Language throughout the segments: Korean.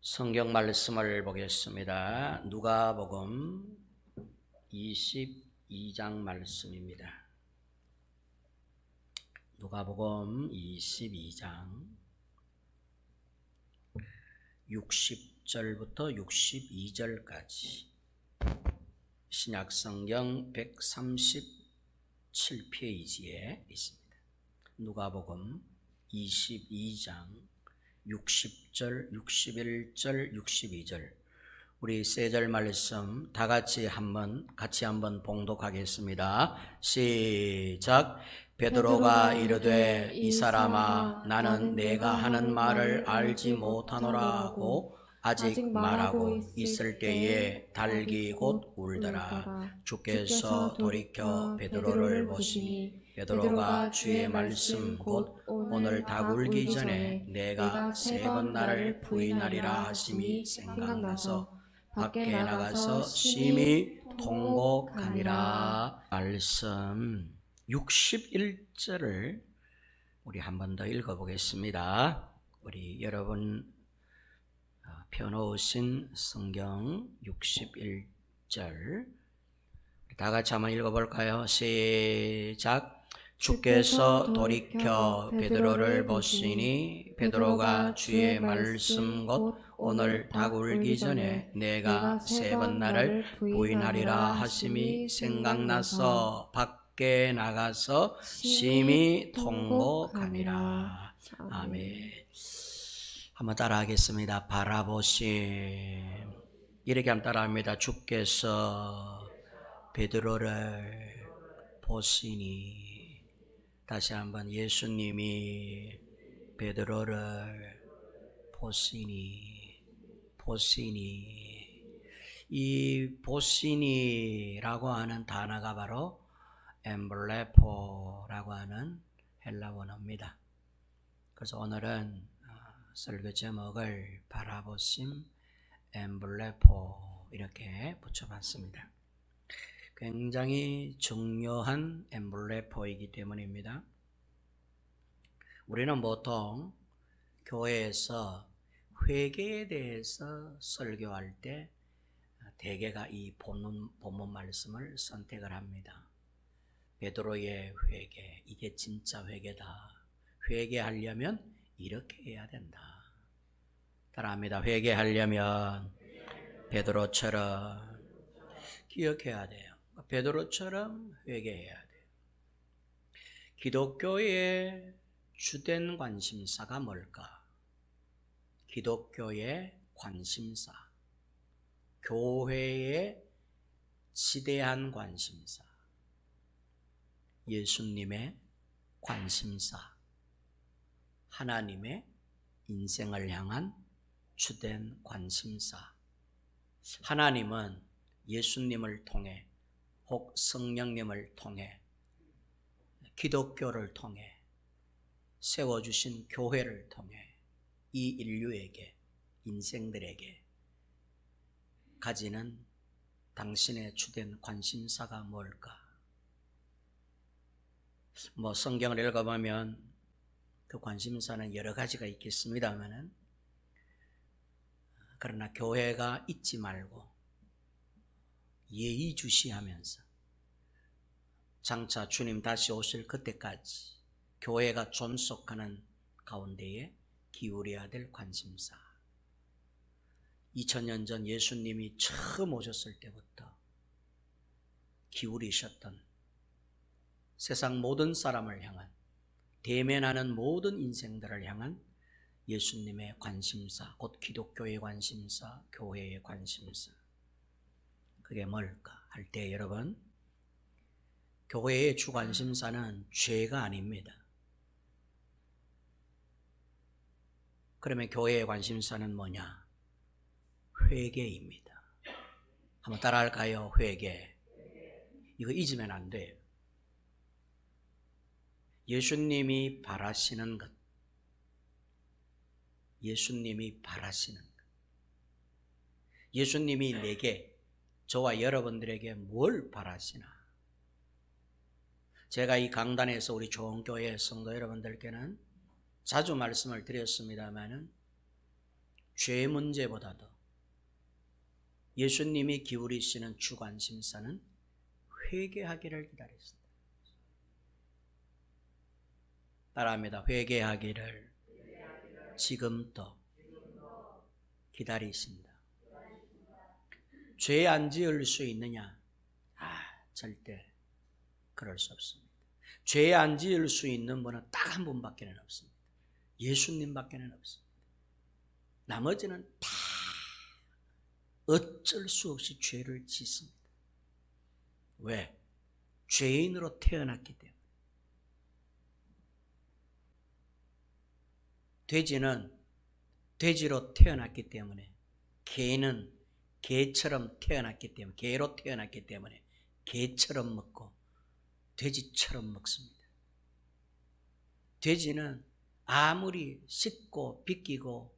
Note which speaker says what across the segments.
Speaker 1: 성경 말씀을 보겠습니다. 누가복음 22장 말씀입니다. 누가복음 22장 60절부터 62절까지 신약성경 137페이지에 있습니다. 누가복음 22장 60절, 61절, 62절 우리 세 절 말씀 다 같이 한번 봉독하겠습니다. 시작. 베드로가 이르되 이 사람아 나는 내가 하는 말을 알지 못하노라 하고 아직 말하고 있을 때에 닭이 곧 울더라. 주께서 돌이켜 베드로를 보시니 베드로가 주의 말씀 곧 오늘 닭 울기 전에 내가 세 번 나를 부인하리라 하심이 생각나서 밖에 나가서 심히 통곡하니라. 말씀 61절을 우리 한 번 더 읽어보겠습니다. 우리 여러분 펴놓으신 성경 61절 다 같이 한번 읽어볼까요? 시작. 주께서 돌이켜 베드로를 보시니 베드로가 주의 말씀 곧 오늘 닭 울기 전에 내가 세 번 나를 부인하리라 하심이 생각나서 밖에 나가서 심히 통곡하니라. 아멘. 한번 따라하겠습니다. 바라보심. 이렇게 한번 따라합니다. 주께서 베드로를 보시니. 다시 한번 예수님이 베드로를 보시니. 이 보시니라고 하는 단어가 바로 엠블레포라고 하는 헬라 원어입니다. 그래서 오늘은 설교 제목을 바라보심 엠블레포 이렇게 붙여봤습니다. 굉장히 중요한 엠블레포이기 때문입니다. 우리는 보통 교회에서 회개에 대해서 설교할 때 대개가 이 본문 말씀을 선택을 합니다. 베드로의 회개, 이게 진짜 회개다. 회개하려면 이렇게 해야 된다. 따라합니다. 회개하려면 베드로처럼 기억해야 돼요. 베드로처럼 회개해야 돼요. 기독교의 주된 관심사가 뭘까? 기독교의 관심사, 교회의 지대한 관심사, 예수님의 관심사, 하나님의 인생을 향한 주된 관심사. 하나님은 예수님을 통해 혹 성령님을 통해 기독교를 통해 세워주신 교회를 통해 이 인류에게 인생들에게 가지는 당신의 주된 관심사가 뭘까? 성경을 읽어보면 그 관심사는 여러 가지가 있겠습니다만은 그러나 교회가 잊지 말고 예의주시하면서 장차 주님 다시 오실 그때까지 교회가 존속하는 가운데에 기울여야 될 관심사. 2000년 전 예수님이 처음 오셨을 때부터 기울이셨던 세상 모든 사람을 향한 대면하는 모든 인생들을 향한 예수님의 관심사, 곧 기독교의 관심사, 교회의 관심사. 그게 뭘까 할 때 여러분, 교회의 주 관심사는 죄가 아닙니다. 그러면 교회의 관심사는 뭐냐? 회개입니다. 한번 따라할까요? 회개. 이거 잊으면 안 돼요. 예수님이 바라시는 것. 예수님이 바라시는 것. 예수님이 내게, 저와 여러분들에게 뭘 바라시나? 제가 이 강단에서 우리 좋은 교회 성도 여러분들께는 자주 말씀을 드렸습니다마는 죄 문제보다도 예수님이 기울이시는 주관심사는 회개하기를 기다렸습니다. 따라합니다. 회개하기를 지금도 기다리신다. 죄 안 지을 수 있느냐? 절대 그럴 수 없습니다. 죄 안 지을 수 있는 분은 딱 한 분밖에 없습니다. 예수님밖에 없습니다. 나머지는 다 어쩔 수 없이 죄를 짓습니다. 왜? 죄인으로 태어났기 때문에. 돼지는 돼지로 태어났기 때문에, 개는 개처럼 태어났기 때문에, 개로 태어났기 때문에 개처럼 먹고 돼지처럼 먹습니다. 돼지는 아무리 씻고 빗기고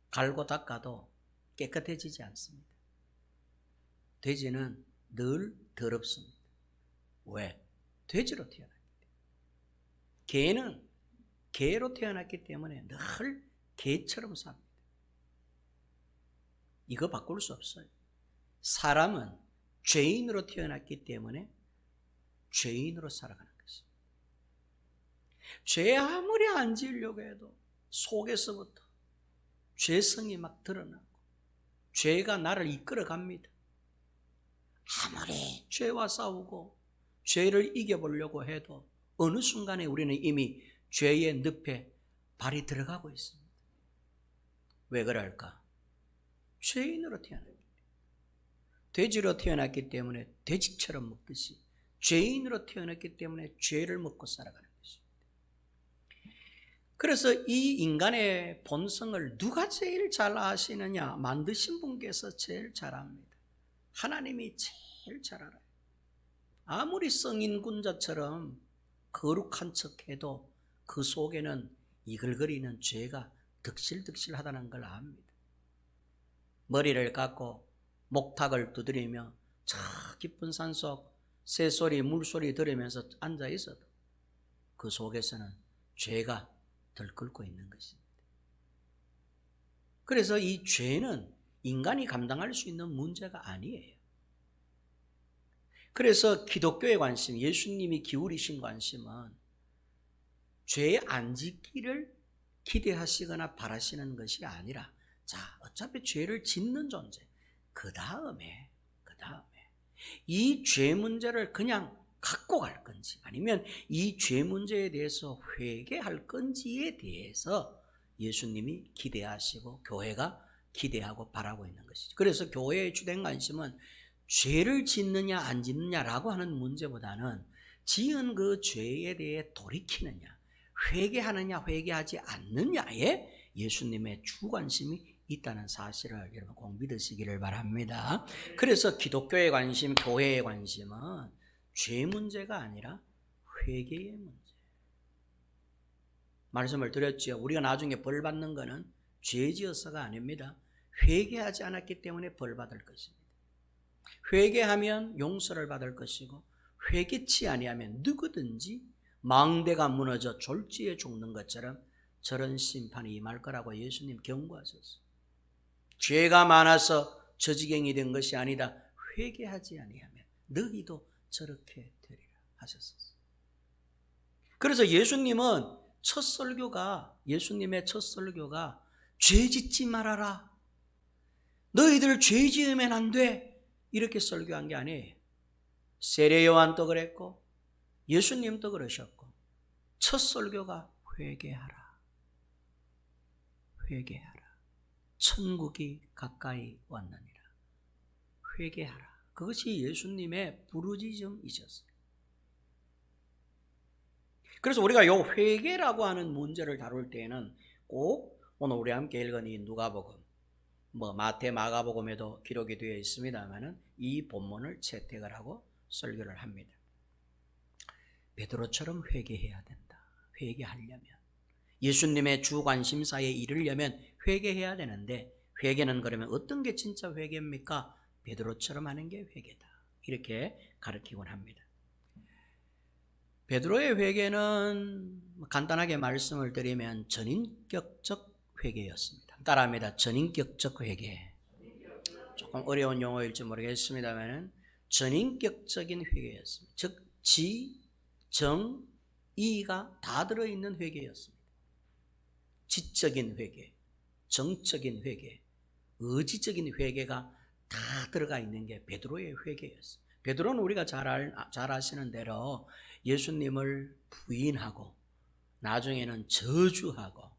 Speaker 1: 갈고 닦아도 깨끗해지지 않습니다. 돼지는 늘 더럽습니다. 왜? 돼지로 태어났기 때문에. 개는 개로 태어났기 때문에 늘 개처럼 삽니다. 이거 바꿀 수 없어요. 사람은 죄인으로 태어났기 때문에 죄인으로 살아가는 것입니다. 죄 아무리 안 지으려고 해도 속에서부터 죄성이 막 드러나고 죄가 나를 이끌어 갑니다. 아무리 죄와 싸우고 죄를 이겨보려고 해도 어느 순간에 우리는 이미 죄의 늪에 발이 들어가고 있습니다. 왜 그럴까? 죄인으로 태어났기 때문에. 돼지로 태어났기 때문에 돼지처럼 먹듯이 죄인으로 태어났기 때문에 죄를 먹고 살아가는 것입니다. 그래서 이 인간의 본성을 누가 제일 잘 아시느냐? 만드신 분께서 제일 잘 압니다. 하나님이 제일 잘 알아요. 아무리 성인군자처럼 거룩한 척해도 그 속에는 이글거리는 죄가 득실득실하다는 걸 압니다. 머리를 깎고 목탁을 두드리며 저 깊은 산속 새소리 물소리 들으면서 앉아 있어도 그 속에서는 죄가 들끓고 있는 것입니다. 그래서 이 죄는 인간이 감당할 수 있는 문제가 아니에요. 그래서 기독교의 관심, 예수님이 기울이신 관심은 죄 안 짓기를 기대하시거나 바라시는 것이 아니라, 자, 어차피 죄를 짓는 존재, 그 다음에 이 죄 문제를 그냥 갖고 갈 건지 아니면 이 죄 문제에 대해서 회개할 건지에 대해서 예수님이 기대하시고 교회가 기대하고 바라고 있는 것이죠. 그래서 교회의 주된 관심은 죄를 짓느냐 안 짓느냐라고 하는 문제보다는 지은 그 죄에 대해 돌이키느냐, 회개하느냐 회개하지 않느냐에 예수님의 주 관심이 있다는 사실을 여러분 꼭 믿으시기를 바랍니다. 그래서 기독교의 관심, 교회의 관심은 죄 문제가 아니라 회개의 문제. 말씀을 드렸죠. 우리가 나중에 벌 받는 것은 죄 지어서가 아닙니다. 회개하지 않았기 때문에 벌 받을 것입니다. 회개하면 용서를 받을 것이고, 회개치 아니하면 누구든지 망대가 무너져 졸지에 죽는 것처럼 저런 심판이 임할 거라고 예수님 경고하셨어요. 죄가 많아서 저지경이 된 것이 아니다. 회개하지 아니하면 너희도 저렇게 되리라 하셨어요. 그래서 예수님의 첫 설교가 죄 짓지 말아라, 너희들 죄 지으면 안 돼, 이렇게 설교한 게 아니에요. 세례 요한도 그랬고 예수님도 그러셨고, 첫 설교가 회개하라. 천국이 가까이 왔느니라. 회개하라. 그것이 예수님의 부르짖음이셨어요. 그래서 우리가 이 회개라고 하는 문제를 다룰 때에는 꼭 오늘 우리 함께 읽은 이 누가복음, 마태, 마가복음에도 기록이 되어 있습니다만은 이 본문을 채택을 하고 설교를 합니다. 베드로처럼 회개해야 된다. 회개하려면, 예수님의 주 관심사에 이르려면 회개해야 되는데, 회개는 그러면 어떤 게 진짜 회개입니까? 베드로처럼 하는 게 회개다. 이렇게 가르치곤 합니다. 베드로의 회개는 간단하게 말씀을 드리면 전인격적 회개였습니다. 따라합니다. 전인격적 회개. 조금 어려운 용어일지 모르겠습니다만은 전인격적인 회개였습니다. 즉 지, 정, 이가 다 들어있는 회개였습니다. 지적인 회개, 정적인 회개, 의지적인 회개가 다 들어가 있는 게 베드로의 회개였어요. 베드로는 우리가 잘 아시는 대로 예수님을 부인하고 나중에는 저주하고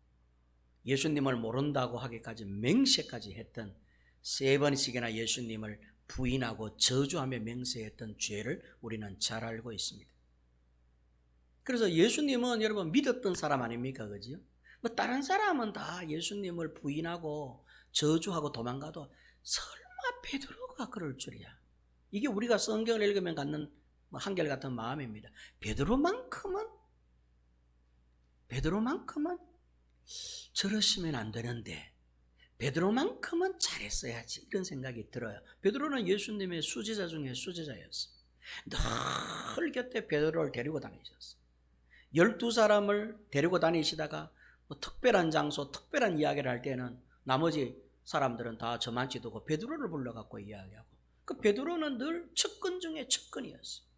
Speaker 1: 예수님을 모른다고 하기까지 맹세까지 했던, 3번씩이나 예수님을 부인하고 저주하며 맹세했던 죄를 우리는 잘 알고 있습니다. 그래서 예수님은 여러분 믿었던 사람 아닙니까? 그죠? 뭐 다른 사람은 다 예수님을 부인하고 저주하고 도망가도 설마 베드로가 그럴 줄이야. 이게 우리가 성경을 읽으면 갖는 한결같은 마음입니다. 베드로만큼은 저러시면 안 되는데, 베드로만큼은 잘했어야지, 이런 생각이 들어요. 베드로는 예수님의 수제자 중에 수제자였어요. 늘 곁에 베드로를 데리고 다니셨어요. 12사람을 데리고 다니시다가 뭐 특별한 장소, 특별한 이야기를 할 때는 나머지 사람들은 다 저만치 두고 베드로를 불러갖고 이야기하고, 그 베드로는 늘 측근 중에 측근이었어요.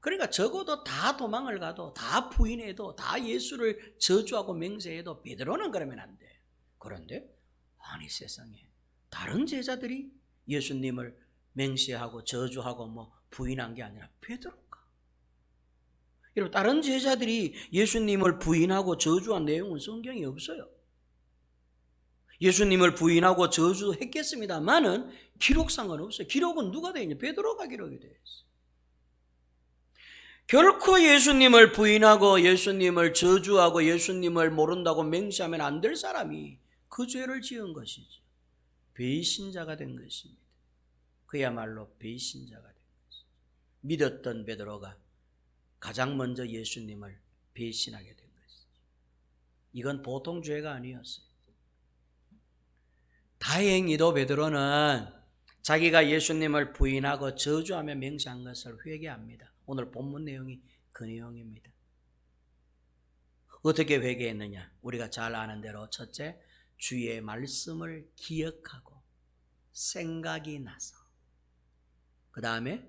Speaker 1: 그러니까 적어도 다 도망을 가도, 다 부인해도, 다 예수를 저주하고 맹세해도 베드로는 그러면 안 돼. 그런데 아니 세상에 다른 제자들이 예수님을 맹세하고 저주하고 뭐 부인한 게 아니라 베드로가. 여러분, 다른 제자들이 예수님을 부인하고 저주한 내용은 성경에 없어요. 예수님을 부인하고 저주했겠습니다만은 기록상은 없어요. 기록은 누가 되어 있냐? 베드로가 기록이 되어 있어요. 결코 예수님을 부인하고 예수님을 저주하고 예수님을 모른다고 맹세하면 안 될 사람이 그 죄를 지은 것이죠. 배신자가 된 것입니다. 그야말로 배신자가 된 것이죠. 믿었던 베드로가 가장 먼저 예수님을 배신하게 된 것이죠. 이건 보통 죄가 아니었어요. 다행히도 베드로는 자기가 예수님을 부인하고 저주하며 맹세한 것을 회개합니다. 오늘 본문 내용이 그 내용입니다. 어떻게 회개했느냐? 우리가 잘 아는 대로 첫째, 주의 말씀을 기억하고 생각이 나서, 그 다음에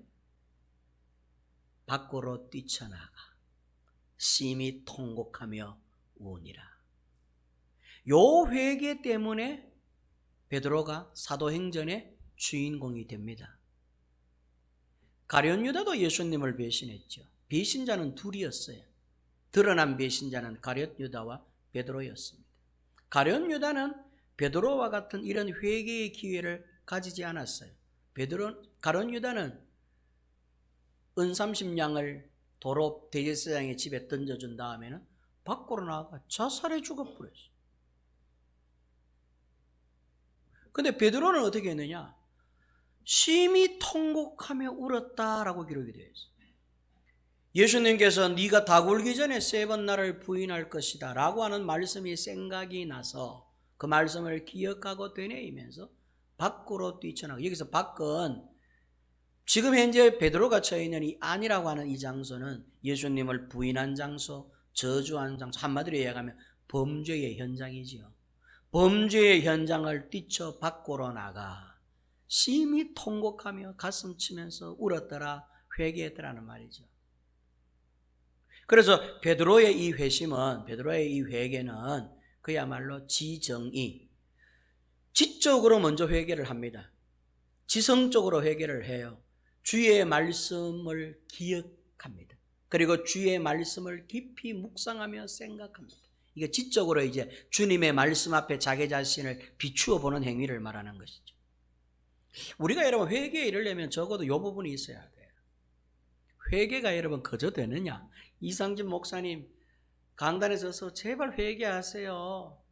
Speaker 1: 밖으로 뛰쳐나가 심히 통곡하며 우니라. 요 회개 때문에 베드로가 사도행전의 주인공이 됩니다. 가룟 유다도 예수님을 배신했죠. 배신자는 둘이었어요. 드러난 배신자는 가룟 유다와 베드로였습니다. 가룟 유다는 베드로와 같은 이런 회개의 기회를 가지지 않았어요. 가룟 유다는 은 30냥을 도로 대제사장의 집에 던져준 다음에는 밖으로 나가 자살해 죽어버렸어요. 근데 베드로는 어떻게 했느냐? 심히 통곡하며 울었다라고 기록이 되어 있어요. 예수님께서 네가 다 굴기 전에 3번 나를 부인할 것이다 라고 하는 말씀이 생각이 나서 그 말씀을 기억하고 되뇌이면서 밖으로 뛰쳐나가. 여기서 밖은 지금 현재 베드로가 처해 있는 이 안이라고 하는 이 장소는 예수님을 부인한 장소, 저주한 장소, 한마디로 이야기하면 범죄의 현장이지요. 범죄의 현장을 뛰쳐 밖으로 나가 심히 통곡하며 가슴 치면서 울었더라, 회개했더라는 말이죠. 그래서 베드로의 이 회심은, 베드로의 이 회개는 그야말로 지정의, 지적으로 먼저 회개를 합니다. 지성적으로 회개를 해요. 주의 말씀을 기억합니다. 그리고 주의 말씀을 깊이 묵상하며 생각합니다. 이게 지적으로 이제 주님의 말씀 앞에 자기 자신을 비추어 보는 행위를 말하는 것이죠. 우리가 여러분 회개에 이르려면 적어도 이 부분이 있어야 돼요. 회개가 여러분 그저 되느냐? 이상진 목사님 강단에 서서 제발 회개하세요.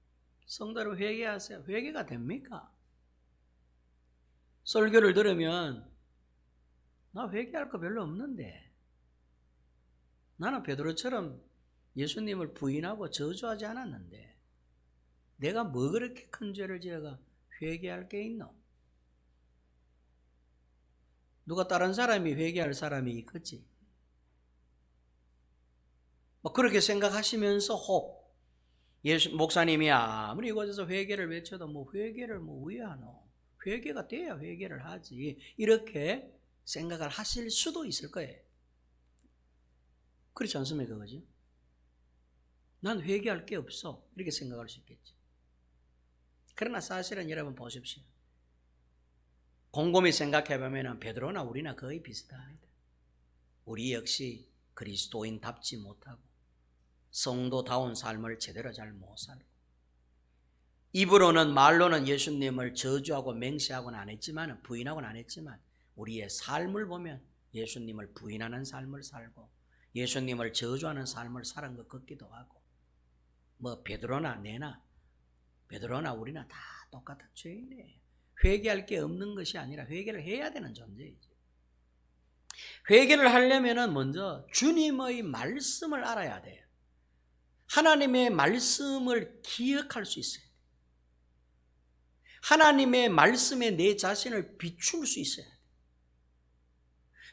Speaker 1: 성도로 회개하세요. 회개가 됩니까? 설교를 들으면 나 회개할 거 별로 없는데, 나는 베드로처럼 예수님을 부인하고 저주하지 않았는데 내가 뭐 그렇게 큰 죄를 지어가 회개할 게 있노? 누가 다른 사람이 회개할 사람이 있겠지. 뭐 그렇게 생각하시면서 혹 목사님이 아무리 이곳에서 회개를 외쳐도 뭐 회개를 뭐 왜 하노? 회개가 돼야 회개를 하지. 이렇게 생각을 하실 수도 있을 거예요. 그렇지 않습니까? 그죠? 난 회개할 게 없어. 이렇게 생각할 수 있겠지. 그러나 사실은 여러분 보십시오. 곰곰이 생각해 보면 베드로나 우리나 거의 비슷합니다. 우리 역시 그리스도인답지 못하고 성도다운 삶을 제대로 잘 못 살고 입으로는 말로는 예수님을 저주하고 맹세하고는 안 했지만 부인하고는 안 했지만 우리의 삶을 보면 예수님을 부인하는 삶을 살고 예수님을 저주하는 삶을 사는 것 같기도 하고 뭐 베드로나 우리나 다 똑같은 죄인이에요. 회개할 게 없는 것이 아니라 회개를 해야 되는 존재이죠. 회개를 하려면 먼저 주님의 말씀을 알아야 돼요. 하나님의 말씀을 기억할 수 있어요. 하나님의 말씀에 내 자신을 비출 수 있어야 돼요.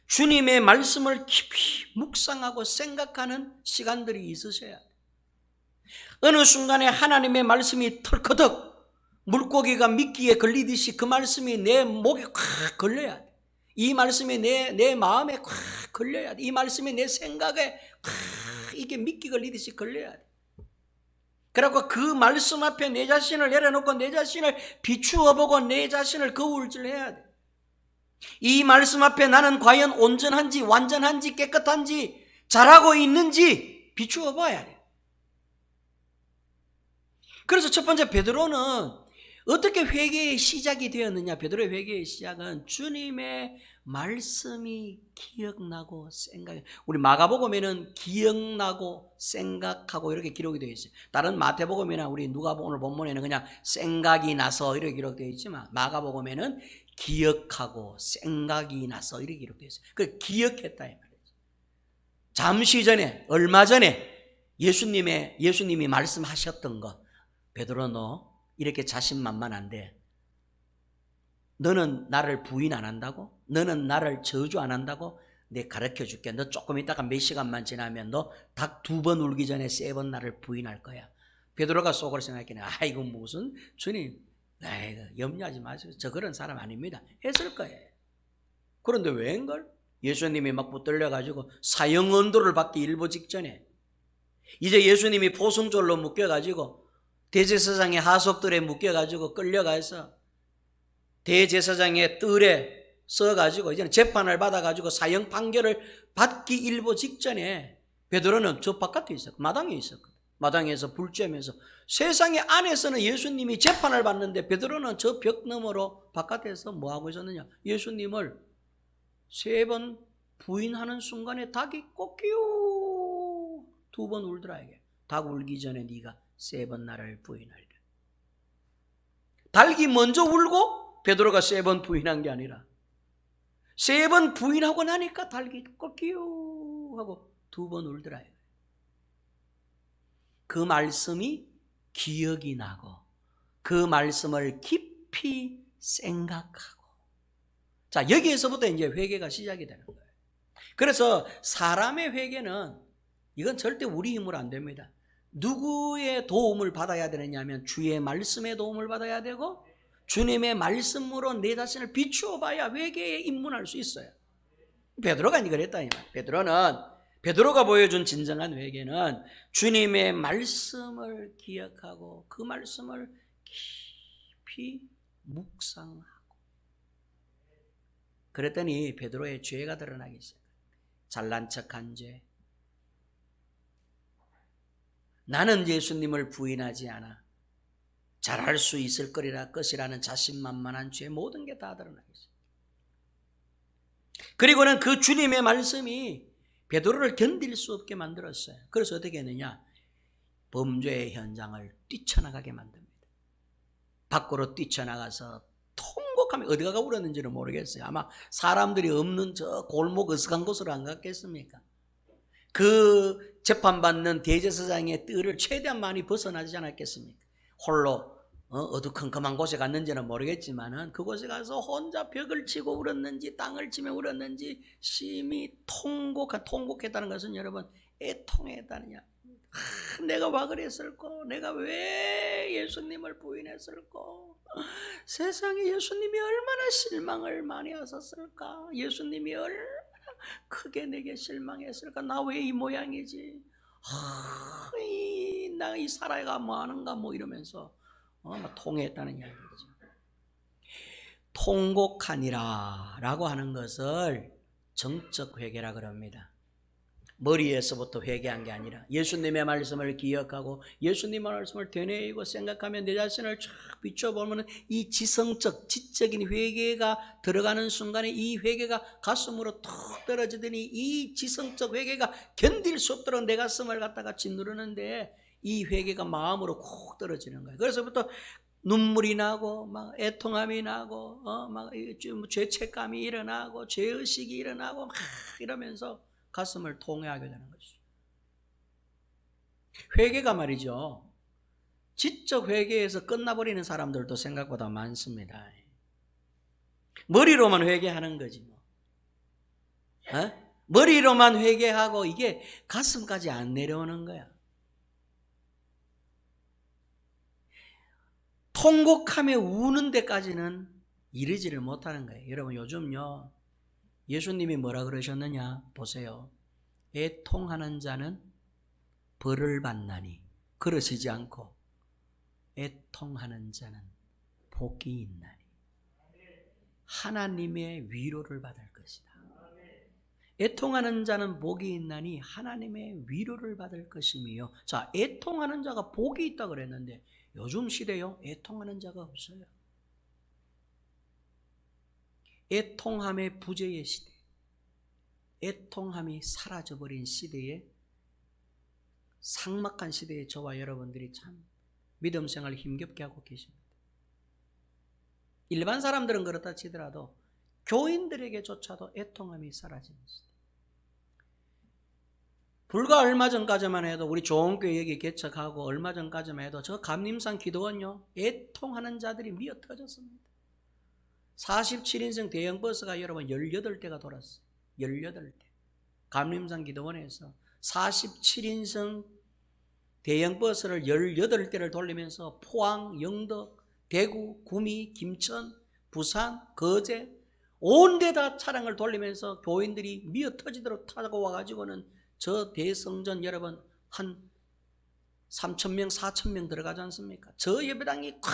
Speaker 1: 주님의 말씀을 깊이 묵상하고 생각하는 시간들이 있으셔야 돼요. 어느 순간에 하나님의 말씀이 털커덕 물고기가 미끼에 걸리듯이 그 말씀이 내 목에 콱 걸려야 돼. 이 말씀이 내 마음에 콱 걸려야 돼. 이 말씀이 내 생각에 콱 이게 미끼 걸리듯이 걸려야 돼. 그래서 그 말씀 앞에 내 자신을 내려놓고 내 자신을 비추어 보고 내 자신을 거울질해야 돼. 이 말씀 앞에 나는 과연 온전한지 완전한지 깨끗한지 잘하고 있는지 비추어 봐야 돼. 그래서 첫 번째 베드로는 어떻게 회개의 시작이 되었느냐? 베드로의 회개의 시작은 주님의 말씀이 기억나고 생각. 우리 마가복음에는 기억나고 생각하고 이렇게 기록이 되어 있어요. 다른 마태복음이나 우리 누가복음 오늘 본문에는 그냥 생각이 나서 이렇게 기록되어 있지만 마가복음에는 기억하고 생각이 나서 이렇게 기록되어 있어요. 그 기억했다 이 말이죠. 잠시 전에 얼마 전에 예수님이 말씀하셨던 것. 베드로 너 이렇게 자신만만한데 너는 나를 부인 안 한다고? 너는 나를 저주 안 한다고? 내 가르쳐 줄게. 너 조금 있다가 몇 시간만 지나면 너 닭 2번 울기 전에 3번 나를 부인할 거야. 베드로가 속으로 생각했네. 아이고 무슨 주님 염려하지 마세요. 저 그런 사람 아닙니다. 했을 거예요. 그런데 웬걸? 예수님이 막 붙들려가지고 사형언도를 받기 일보 직전에 이제 예수님이 포승줄로 묶여가지고 대제사장의 하속들에 묶여가지고 끌려가서 대제사장의 뜰에 써가지고 이제는 재판을 받아가지고 사형 판결을 받기 일보 직전에 베드로는 저 바깥에 있었고 마당에 있었거든. 마당에서 불 쬐면서 세상의 안에서는 예수님이 재판을 받는데 베드로는 저 벽 너머로 바깥에서 뭐하고 있었느냐? 예수님을 3번 부인하는 순간에 닭이 꼬끼요 2번 울더라 이게. 닭 울기 전에 네가 3번 나를 부인하리라. 닭이 먼저 울고 베드로가 3번 부인한 게 아니라 3번 부인하고 나니까 닭이 꼬끼요 하고 2번 울더라. 그 말씀이 기억이 나고 그 말씀을 깊이 생각하고 자 여기에서부터 이제 회개가 시작이 되는 거예요. 그래서 사람의 회개는 이건 절대 우리 힘으로 안 됩니다. 누구의 도움을 받아야 되느냐면 주의 말씀의 도움을 받아야 되고 주님의 말씀으로 내 자신을 비추어 봐야 회개에 입문할 수 있어요. 베드로가 그랬다 이 말. 베드로가 보여준 진정한 회개는 주님의 말씀을 기억하고 그 말씀을 깊이 묵상하고 그랬더니 베드로의 죄가 드러나기 시작해요. 잘난 척한 죄. 나는 예수님을 부인하지 않아. 잘할 수 있을 것이라는 자신만만한 죄 모든 게 다 드러나겠어요. 그리고는 그 주님의 말씀이 베드로를 견딜 수 없게 만들었어요. 그래서 어떻게 했느냐? 범죄의 현장을 뛰쳐나가게 만듭니다. 밖으로 뛰쳐나가서 통곡하며 어디 가가 울었는지는 모르겠어요. 아마 사람들이 없는 저 골목 어스간 곳으로 안 갔겠습니까? 그 재판받는 대제사장의 뜰을 최대한 많이 벗어나지 않았겠습니까? 홀로 어두컴컴한 곳에 갔는지는 모르겠지만은 그곳에 가서 혼자 벽을 치고 울었는지 땅을 치며 울었는지 심히 통곡했다는 것은 여러분 애통했다느냐 내가 와 그랬을까? 내가 왜 예수님을 부인했을까? 세상에 예수님이 얼마나 실망을 많이 하셨을까? 예수님이 얼마나 크게 내게 실망했을까? 나 왜 이 모양이지? 나 이 사라가 뭐 하는가 뭐 이러면서 막 통회했다는 이야기죠. 통곡하니라 라고 하는 것을 정적 회개라 그럽니다. 머리에서부터 회개한 게 아니라 예수님의 말씀을 기억하고 예수님의 말씀을 되뇌이고 생각하며 내 자신을 쫙 비춰보면 이 지성적 지적인 회개가 들어가는 순간에 이 회개가 가슴으로 툭 떨어지더니 이 지성적 회개가 견딜 수 없도록 내 가슴을 갖다가 짓누르는데 이 회개가 마음으로 콕 떨어지는 거예요. 그래서부터 눈물이 나고 막 애통함이 나고 막 죄책감이 일어나고 죄의식이 일어나고 막 이러면서 가슴을 통회하게 되는 것이죠. 회개가 말이죠. 지적 회개에서 끝나버리는 사람들도 생각보다 많습니다. 머리로만 회개하는 거지 뭐. 머리로만 회개하고 이게 가슴까지 안 내려오는 거야. 통곡하며 우는 데까지는 이르지를 못하는 거예요. 여러분 요즘요 예수님이 뭐라 그러셨느냐 보세요. 애통하는 자는 벌을 받나니 그러시지 않고 애통하는 자는 복이 있나니 하나님의 위로를 받을 것이다. 애통하는 자는 복이 있나니 하나님의 위로를 받을 것이며, 자, 애통하는 자가 복이 있다 그랬는데 요즘 시대요 애통하는 자가 없어요. 애통함의 부재의 시대, 애통함이 사라져버린 시대에, 삭막한 시대에 저와 여러분들이 참 믿음 생활 힘겹게 하고 계십니다. 일반 사람들은 그렇다 치더라도 교인들에게조차도 애통함이 사라지는 시대. 불과 얼마 전까지만 해도 우리 좋은 교회 여기 개척하고 얼마 전까지만 해도 저 감림산 기도원요 애통하는 자들이 미어 터졌습니다. 47인승 대형버스가 여러분 18대가 돌았어요. 18대. 감림산 기도원에서 47인승 대형버스를 18대를 돌리면서 포항, 영덕, 대구, 구미, 김천, 부산, 거제 온 데다 차량을 돌리면서 교인들이 미어 터지도록 타고 와가지고는 저 대성전 여러분 한 3,000명, 4,000명 들어가지 않습니까? 저 예배당이 꽉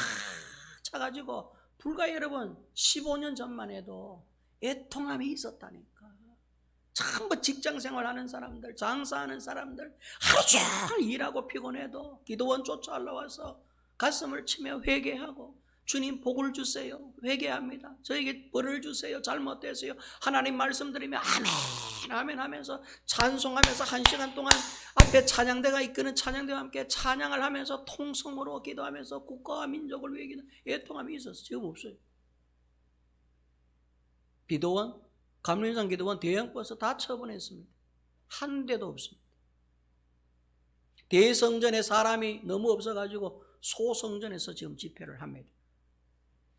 Speaker 1: 차가지고 불과 여러분 15년 전만 해도 애통함이 있었다니까. 전부 직장생활하는 사람들, 장사하는 사람들 하루 종일 일하고 피곤해도 기도원 쫓아 올라와서 가슴을 치며 회개하고 주님 복을 주세요. 회개합니다. 저에게 벌을 주세요. 잘못됐어요. 하나님 말씀 드리며 아멘 아멘 하면서 찬송하면서 1시간 동안 앞에 찬양대가 이끄는 찬양대와 함께 찬양을 하면서 통성으로 기도하면서 국가와 민족을 위해 기도, 애통함이 있었어요. 지금 없어요. 기도원, 감림산 기도원 대형버스 다 처분했습니다. 한 대도 없습니다. 대성전에 사람이 너무 없어가지고 소성전에서 지금 집회를 합니다.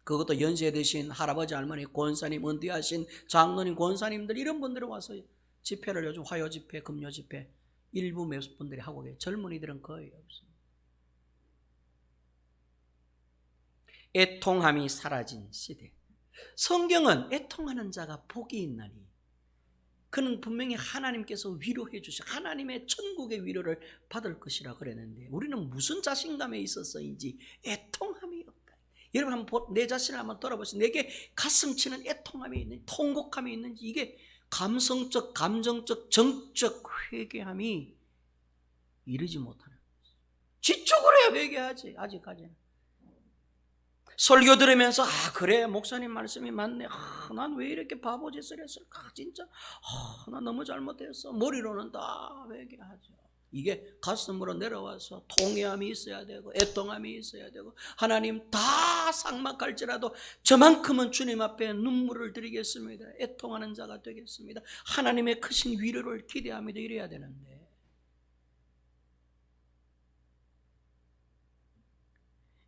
Speaker 1: 그것도 연세 드신 할아버지 할머니 권사님 은퇴하신 장로님 권사님들 이런 분들이 와서 집회를 요즘 화요 집회 금요 집회 일부 몇 분들이 하고 계세요. 젊은이들은 거의 없습니다. 애통함이 사라진 시대. 성경은 애통하는 자가 복이 있나니 그는 분명히 하나님께서 위로해 주시 하나님의 천국의 위로를 받을 것이라 그랬는데 우리는 무슨 자신감에 있어서인지 애통함이 없다. 여러분 한번 내 자신을 한번 돌아보세요. 내게 가슴 치는 애통함이 있는지 통곡함이 있는지 이게 감성적 감정적 정적 회개함이 이르지 못하는 거죠. 지적으로 해야 회개하지. 아직까지는 설교 들으면서 그래 목사님 말씀이 맞네. 난 왜 이렇게 바보짓을 했을까. 진짜 난 너무 잘못했어. 머리로는 다 회개하죠. 이게 가슴으로 내려와서 통회함이 있어야 되고 애통함이 있어야 되고 하나님 다 삭막할지라도 저만큼은 주님 앞에 눈물을 드리겠습니다. 애통하는 자가 되겠습니다. 하나님의 크신 위로를 기대합니다. 이래야 되는데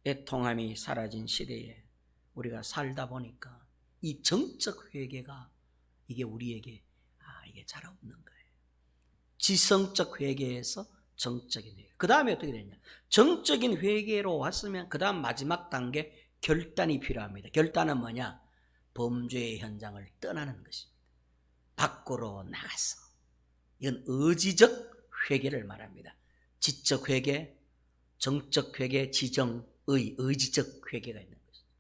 Speaker 1: 애통함이 사라진 시대에 우리가 살다 보니까 이 정적 회개가 이게 우리에게 이게 잘 없는 거예요. 지성적 회개에서 정적인 회개. 그 다음에 어떻게 되냐? 정적인 회개로 왔으면 그 다음 마지막 단계 결단이 필요합니다. 결단은 뭐냐? 범죄의 현장을 떠나는 것입니다. 밖으로 나가서. 이건 의지적 회개를 말합니다. 지적 회개, 정적 회개, 지정의, 의지적 회개가 있는 것입니다.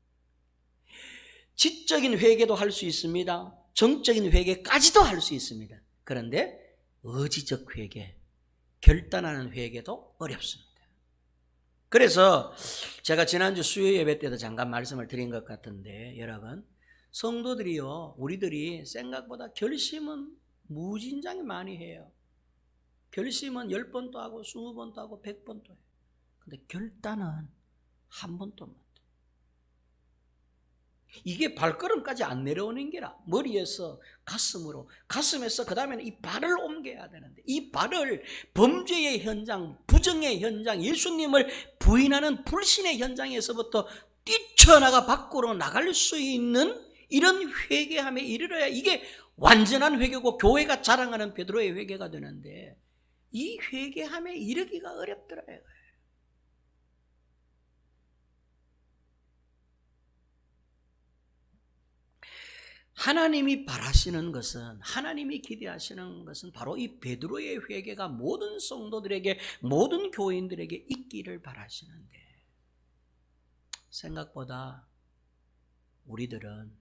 Speaker 1: 지적인 회개도 할 수 있습니다. 정적인 회개까지도 할 수 있습니다. 그런데 의지적 회개, 결단하는 회개도 어렵습니다. 그래서 제가 지난주 수요 예배 때도 잠깐 말씀을 드린 것 같은데, 여러분, 성도들이요, 우리들이 생각보다 결심은 무진장이 많이 해요. 결심은 10번도 하고 20번도 하고 100번도 해요. 근데 결단은 한 번도 못 해요. 이게 발걸음까지 안 내려오는 게라, 머리에서 가슴으로, 가슴에서 그 다음에는 이 발을 옮겨야 되는데, 이 발을 범죄의 현장, 부정의 현장, 예수님을 부인하는 불신의 현장에서부터 뛰쳐나가 밖으로 나갈 수 있는 이런 회개함에 이르러야 이게 완전한 회개고 교회가 자랑하는 베드로의 회개가 되는데, 이 회개함에 이르기가 어렵더라고요. 하나님이 바라시는 것은, 하나님이 기대하시는 것은 바로 이 베드로의 회개가 모든 성도들에게, 모든 교인들에게 있기를 바라시는데, 생각보다 우리들은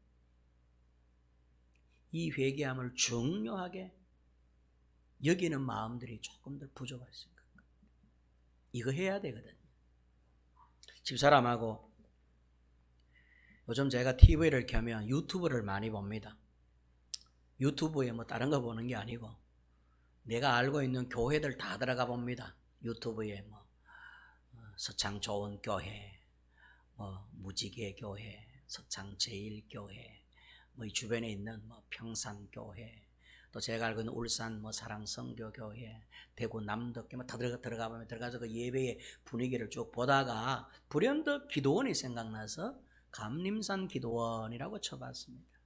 Speaker 1: 이 회개함을 중요하게 여기는 마음들이 조금 더 부족하십니다. 이거 해야 되거든요. 집사람하고 요즘 제가 TV를 켜면 유튜브를 많이 봅니다. 유튜브에 뭐 다른 거 보는 게 아니고 내가 알고 있는 교회들 다 들어가 봅니다. 유튜브에 뭐 서창 좋은 교회, 뭐 무지개 교회, 서창 제일 교회, 뭐 이 주변에 있는 뭐 평산 교회, 또 제가 알고 있는 울산 뭐 사랑 성교 교회, 대구 남덕교 뭐 다 들어가 보면 들어가서 그 예배의 분위기를 쭉 보다가 불현듯 기도원이 생각나서 감림산 기도원이라고 쳐봤습니다.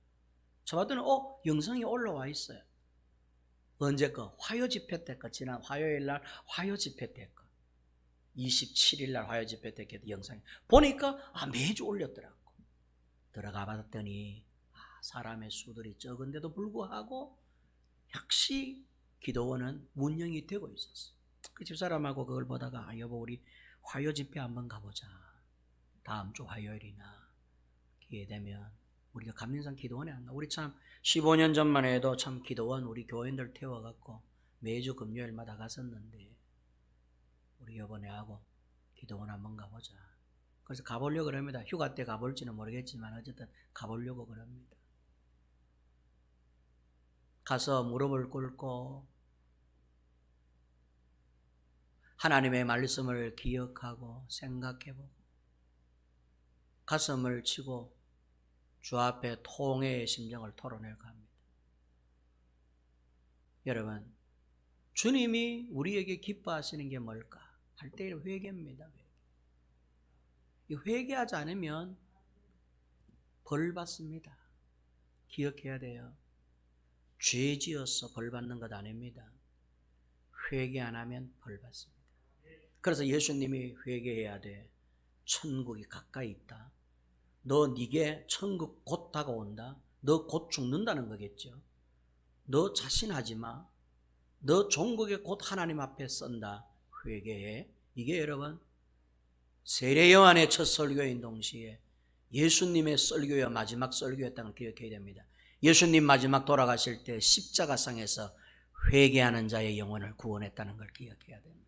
Speaker 1: 쳐봤더니 영상이 올라와 있어요. 언제 거? 화요 집회 때 거. 지난 화요일 날 화요 집회 때 거. 27일 날 화요 집회 때 거 영상이 보니까 매주 올렸더라고. 들어가 봤더니 사람의 수들이 적은데도 불구하고 역시 기도원은 운영이 되고 있었어. 그 집사람하고 그걸 보다가 여보 우리 화요 집회 한번 가보자. 다음 주 화요일이나 기회 되면 우리가 감림산 기도원에 안 가. 우리 참 15년 전만 해도 참 기도원 우리 교인들 태워갖고 매주 금요일마다 갔었는데 우리 이번에 하고 기도원 한번 가보자. 그래서 가보려고 그럽니다. 휴가 때 가볼지는 모르겠지만 어쨌든 가보려고 그럽니다. 가서 무릎을 꿇고 하나님의 말씀을 기억하고 생각해보고 가슴을 치고 주 앞에 통회의 심정을 토로낼까 합니다. 여러분, 주님이 우리에게 기뻐하시는 게 뭘까? 할 때 회개입니다. 이 회개하지 않으면 벌 받습니다. 기억해야 돼요. 죄 지어서 벌 받는 것 아닙니다. 회개 안 하면 벌 받습니다. 그래서 예수님이 회개해야 돼. 천국이 가까이 있다. 너 네게 천국 곧 다가온다. 너 곧 죽는다는 거겠죠. 너 자신하지 마. 너 종국에 곧 하나님 앞에 선다. 회개해. 이게 여러분 세례 요한의 첫 설교인 동시에 예수님의 설교와 마지막 설교였다는 걸 기억해야 됩니다. 예수님 마지막 돌아가실 때 십자가상에서 회개하는 자의 영혼을 구원했다는 걸 기억해야 됩니다.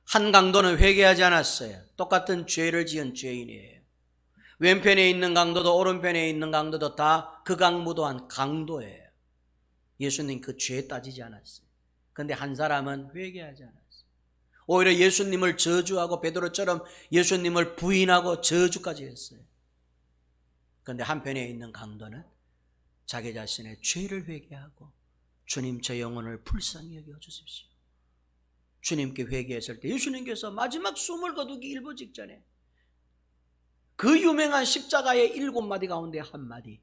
Speaker 1: 한 강도는 회개하지 않았어요. 똑같은 죄를 지은 죄인이에요. 왼편에 있는 강도도 오른편에 있는 강도도 다 극악무도한 강도예요. 예수님 그 죄 따지지 않았어요. 그런데 한 사람은 회개하지 않았어요. 오히려 예수님을 저주하고 베드로처럼 예수님을 부인하고 저주까지 했어요. 그런데 한편에 있는 강도는 자기 자신의 죄를 회개하고 주님 저 영혼을 불쌍히 여겨주십시오. 주님께 회개했을 때 예수님께서 마지막 숨을 거두기 일부 직전에 그 유명한 십자가의 7마디 가운데 한마디,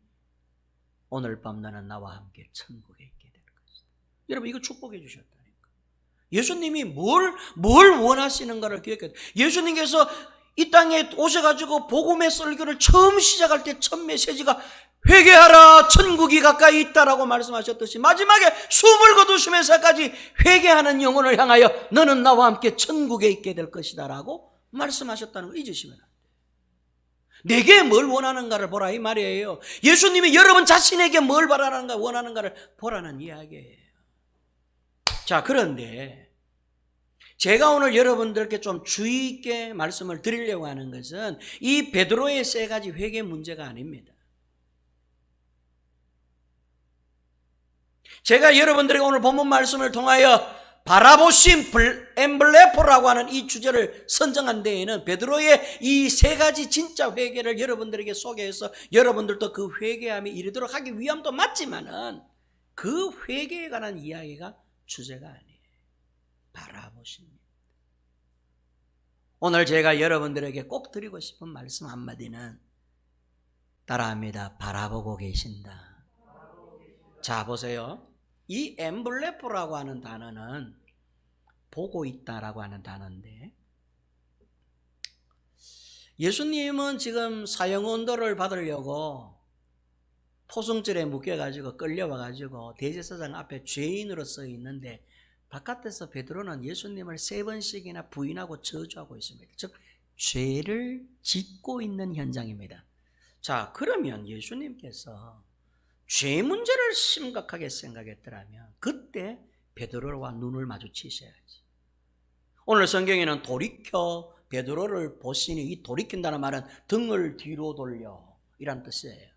Speaker 1: 오늘 밤 너는 나와 함께 천국에 있게 될 것이다. 여러분 이거 축복해 주셨다니까. 예수님이 뭘 원하시는가를 기억해야 돼요. 예수님께서 이 땅에 오셔가지고 복음의 설교를 처음 시작할 때 첫 메시지가 회개하라 천국이 가까이 있다라고 말씀하셨듯이 마지막에 숨을 거두시면서까지 회개하는 영혼을 향하여 너는 나와 함께 천국에 있게 될 것이다 라고 말씀하셨다는 거 잊으시면 안 돼요. 내게 뭘 원하는가를 보라 이 말이에요. 예수님이 여러분 자신에게 뭘 바라는가 원하는가를 보라는 이야기예요. 자, 그런데 제가 오늘 여러분들께 좀 주의 있게 말씀을 드리려고 하는 것은 이 베드로의 세 가지 회개 문제가 아닙니다. 제가 여러분들에게 오늘 본문 말씀을 통하여 바라보심 엠블레포라고 하는 이 주제를 선정한 데에는 베드로의 이 세 가지 진짜 회개를 여러분들에게 소개해서 여러분들도 그 회개함이 이르도록 하기 위함도 맞지만은 그 회개에 관한 이야기가 주제가 아니에요. 바라보십니다. 오늘 제가 여러분들에게 꼭 드리고 싶은 말씀 한마디는 따라합니다. 바라보고 계신다. 자, 보세요. 이 엠블레포라고 하는 단어는 보고 있다라고 하는 단어인데 예수님은 지금 사형언도를 받으려고 포승줄에 묶여가지고 끌려와가지고 대제사장 앞에 죄인으로 서 있는데 바깥에서 베드로는 예수님을 3번씩이나 부인하고 저주하고 있습니다. 즉 죄를 짓고 있는 현장입니다. 자, 그러면 예수님께서 죄 문제를 심각하게 생각했더라면 그때 베드로와 눈을 마주치셔야지. 오늘 성경에는 돌이켜 베드로를 보시니 이 돌이킨다는 말은 등을 뒤로 돌려 이란 뜻이에요.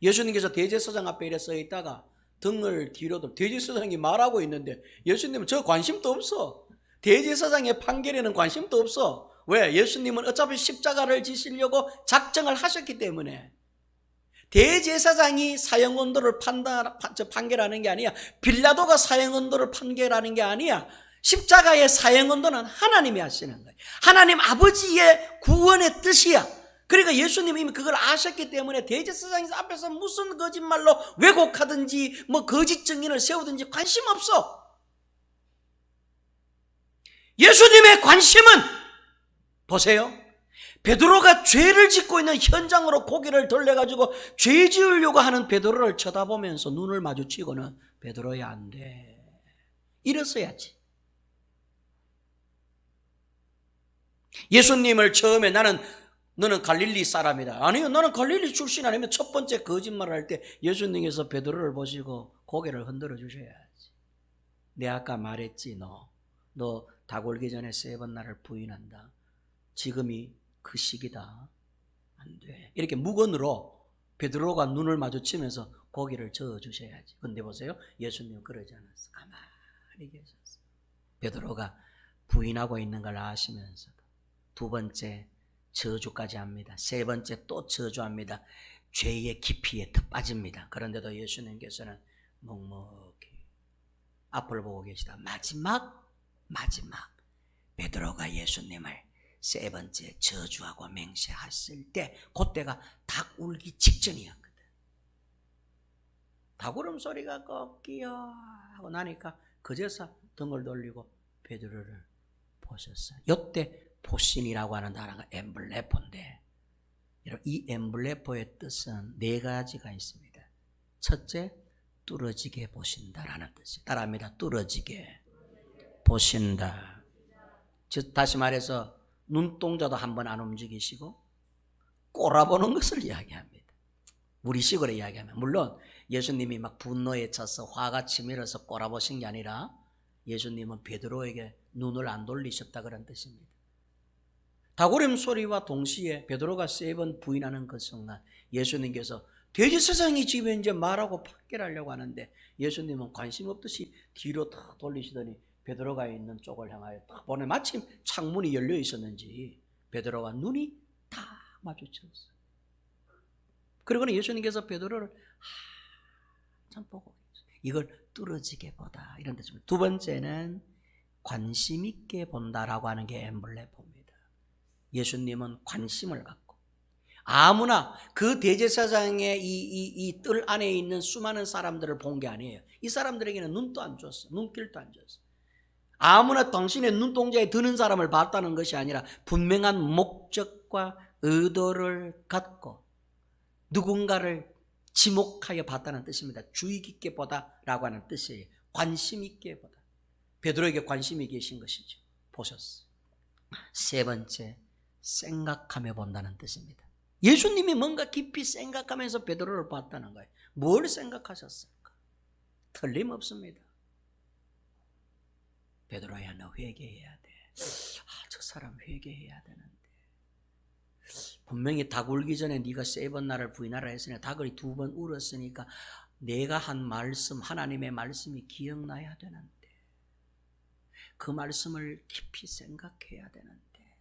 Speaker 1: 예수님께서 대제사장 앞에 이래 서 있다가 등을 뒤로 돌려 대제사장이 말하고 있는데 예수님은 저 관심도 없어. 대제사장의 판결에는 관심도 없어. 왜? 예수님은 어차피 십자가를 지시려고 작정을 하셨기 때문에. 대제사장이 사형언도를 판결하는 게 아니야. 빌라도가 사형언도를 판결하는 게 아니야. 십자가의 사형언도는 하나님이 하시는 거예요. 하나님 아버지의 구원의 뜻이야. 그러니까 예수님이 이미 그걸 아셨기 때문에 대제사장 앞에서 무슨 거짓말로 왜곡하든지 뭐 거짓 증인을 세우든지 관심 없어. 예수님의 관심은 보세요. 베드로가 죄를 짓고 있는 현장으로 고개를 돌려가지고 죄 지으려고 하는 베드로를 쳐다보면서 눈을 마주치고는 베드로야 안 돼. 이랬어야지. 예수님을 처음에 너는 갈릴리 사람이다. 아니요, 나는 갈릴리 출신 아니면 첫 번째 거짓말을 할 때 예수님께서 베드로를 보시고 고개를 흔들어 주셔야지. 내가 아까 말했지, 너 닭올기 전에 3번 나를 부인한다. 지금이 그 시기다. 안 돼. 이렇게 묵언으로 베드로가 눈을 마주치면서 고개를 저어 주셔야지. 근데 보세요. 예수님은 그러지 않았어. 가만히 계셨어. 베드로가 부인하고 있는 걸 아시면서도 2번째 저주까지 합니다. 3번째 또 저주합니다. 죄의 깊이에 더 빠집니다. 그런데도 예수님께서는 묵묵히 앞을 보고 계시다. 마지막 베드로가 예수님을 3번째 저주하고 맹세했을 때 그때가 닭 울기 직전이었거든. 닭 울음소리가 꺾이어 하고 나니까 그제서 등을 돌리고 베드로를 보셨어요. 이때 보심이라고 하는 단어가 엠블레포인데 이 엠블레포의 뜻은 4가지가 있습니다. 첫째, 뚫어지게 보신다라는 뜻이에요. 따라합니다. 뚫어지게 보신다. 즉 다시 말해서 눈동자도 한번 안 움직이시고 꼬라보는 것을 이야기합니다. 우리식으로 이야기하면 물론 예수님이 막 분노에 차서 화가 치밀어서 꼬라보신 게 아니라 예수님은 베드로에게 눈을 안 돌리셨다 그런 뜻입니다. 닭울음 소리와 동시에 베드로가 3번 부인하는 그 순간 예수님께서 대제사장이 지금 이제 말하고 판결하려고 하는데 예수님은 관심 없듯이 뒤로 탁 돌리시더니 베드로가 있는 쪽을 향하여 딱 보내 마침 창문이 열려 있었는지 베드로와 눈이 딱 마주쳤어요. 그리고는 예수님께서 베드로를 한참 보고 계세요. 이걸 뚫어지게 보다 이런 뜻입니다. 2번째는 관심 있게 본다라고 하는 게 엠블레포입니다. 예수님은 관심을 갖고 아무나 그 대제사장의 이 뜰 안에 있는 수많은 사람들을 본 게 아니에요. 이 사람들에게는 눈도 안 줬어. 눈길도 안 줬어. 아무나 당신의 눈동자에 드는 사람을 봤다는 것이 아니라 분명한 목적과 의도를 갖고 누군가를 지목하여 봤다는 뜻입니다. 주의 깊게 보다라고 하는 뜻이에요. 관심 있게 보다. 베드로에게 관심이 계신 것이죠. 보셨어요. 세 번째, 생각하며 본다는 뜻입니다. 예수님이 뭔가 깊이 생각하면서 베드로를 봤다는 거예요. 뭘 생각하셨을까? 틀림없습니다. 베드로야, 너 회개해야 돼. 저 사람 회개해야 되는데. 분명히 닭 울기 전에 네가 세 번 나를 부인하라 했으니 닭을 2번 울었으니까 내가 한 말씀, 하나님의 말씀이 기억나야 되는데, 그 말씀을 깊이 생각해야 되는데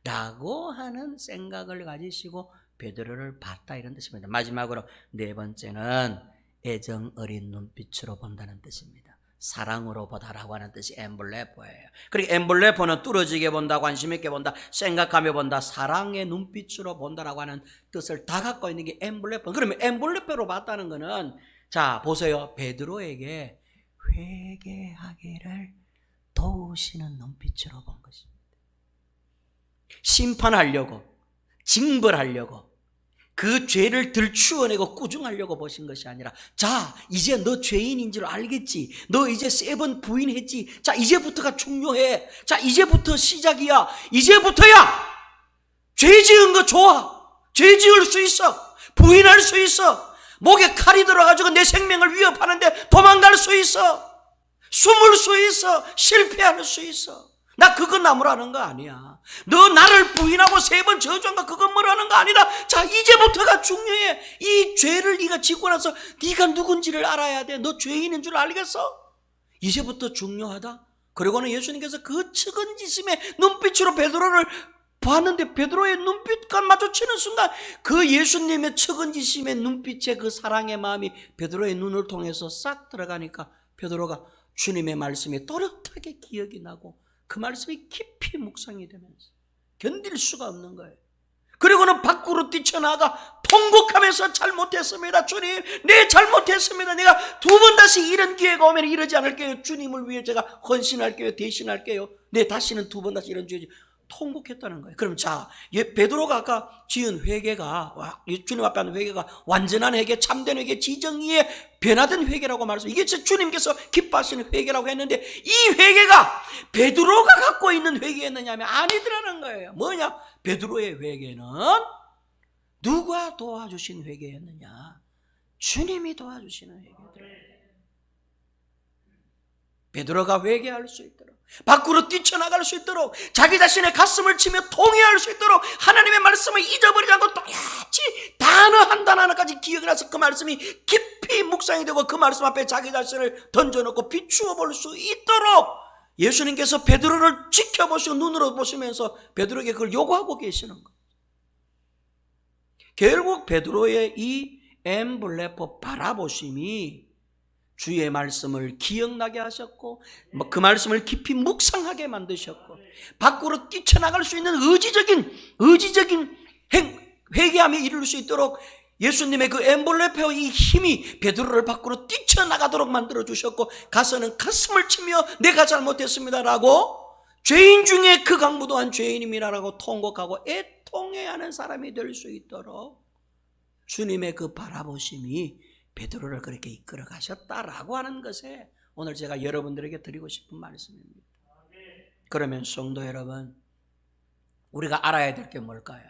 Speaker 1: 라고 하는 생각을 가지시고 베드로를 봤다, 이런 뜻입니다. 마지막으로 네 번째는 애정 어린 눈빛으로 본다는 뜻입니다. 사랑으로 보다라고 하는 뜻이 엠블레포예요. 그리고 엠블레포는 뚫어지게 본다, 관심 있게 본다, 생각하며 본다, 사랑의 눈빛으로 본다라고 하는 뜻을 다 갖고 있는 게 엠블레포. 그러면 엠블레포로 봤다는 거는, 자 보세요, 베드로에게 회개하기를 도우시는 눈빛으로 본 것입니다. 심판하려고, 징벌하려고, 그 죄를 들추어내고 꾸중하려고 보신 것이 아니라, 자 이제 너 죄인인 줄 알겠지, 너 이제 3번 부인했지, 자 이제부터가 중요해, 자 이제부터 시작이야, 이제부터야 죄 지은 거 좋아, 죄 지을 수 있어, 부인할 수 있어, 목에 칼이 들어가지고 내 생명을 위협하는데 도망갈 수 있어, 숨을 수 있어, 실패할 수 있어. 나 그거 나무라는 거 아니야. 너 나를 부인하고 3번 저주한 거 그거 뭐라는 거 아니다. 자 이제부터가 중요해. 이 죄를 네가 짓고 나서 네가 누군지를 알아야 돼. 너 죄인인 줄 알겠어? 이제부터 중요하다. 그리고는 예수님께서 그 측은지심의 눈빛으로 베드로를 봤는데, 베드로의 눈빛과 마주치는 순간 그 예수님의 측은지심의 눈빛에 그 사랑의 마음이 베드로의 눈을 통해서 싹 들어가니까 베드로가 주님의 말씀이 또렷하게 기억이 나고 그 말씀이 깊이 묵상이 되면서 견딜 수가 없는 거예요. 그리고는 밖으로 뛰쳐나가 통곡하면서, 잘못했습니다 주님, 네 잘못했습니다, 내가 2번 다시 이런 기회가 오면 이러지 않을게요, 주님을 위해 제가 헌신할게요, 대신할게요, 네 다시는 2번 다시 이런 죄지, 통곡했다는 거예요. 그럼 자, 베드로가 아까 지은 회개가, 주님 앞에 하는 회개가 완전한 회개, 참된 회개, 지정의에 변화된 회개라고 말해서 이게 주님께서 기뻐하시는 회개라고 했는데, 이 회개가 베드로가 갖고 있는 회개였느냐 하면 아니더라는 거예요. 뭐냐? 베드로의 회개는 누가 도와주신 회개였느냐? 주님이 도와주시는 회개더라. 베드로가 회개할 수 있도록, 밖으로 뛰쳐나갈 수 있도록, 자기 자신의 가슴을 치며 통회할 수 있도록 하나님의 말씀을 잊어버리지 않고 똑같이 단어 한 단어 하나까지 기억이 나서 그 말씀이 깊이 묵상이 되고 그 말씀 앞에 자기 자신을 던져놓고 비추어 볼 수 있도록 예수님께서 베드로를 지켜보시고 눈으로 보시면서 베드로에게 그걸 요구하고 계시는 거예요. 결국 베드로의 이 엠블레포 바라보심이 주의 말씀을 기억나게 하셨고, 그 말씀을 깊이 묵상하게 만드셨고, 밖으로 뛰쳐나갈 수 있는 의지적인 회개함에 이를 수 있도록 예수님의 그 엠블레포의 이 힘이 베드로를 밖으로 뛰쳐나가도록 만들어주셨고, 가서는 가슴을 치며 내가 잘못했습니다라고, 죄인 중에 그 강무도한 죄인임이라고 통곡하고 애통해하는 사람이 될 수 있도록 주님의 그 바라보심이 베드로를 그렇게 이끌어 가셨다라고 하는 것에 오늘 제가 여러분들에게 드리고 싶은 말씀입니다. 그러면 성도 여러분, 우리가 알아야 될 게 뭘까요?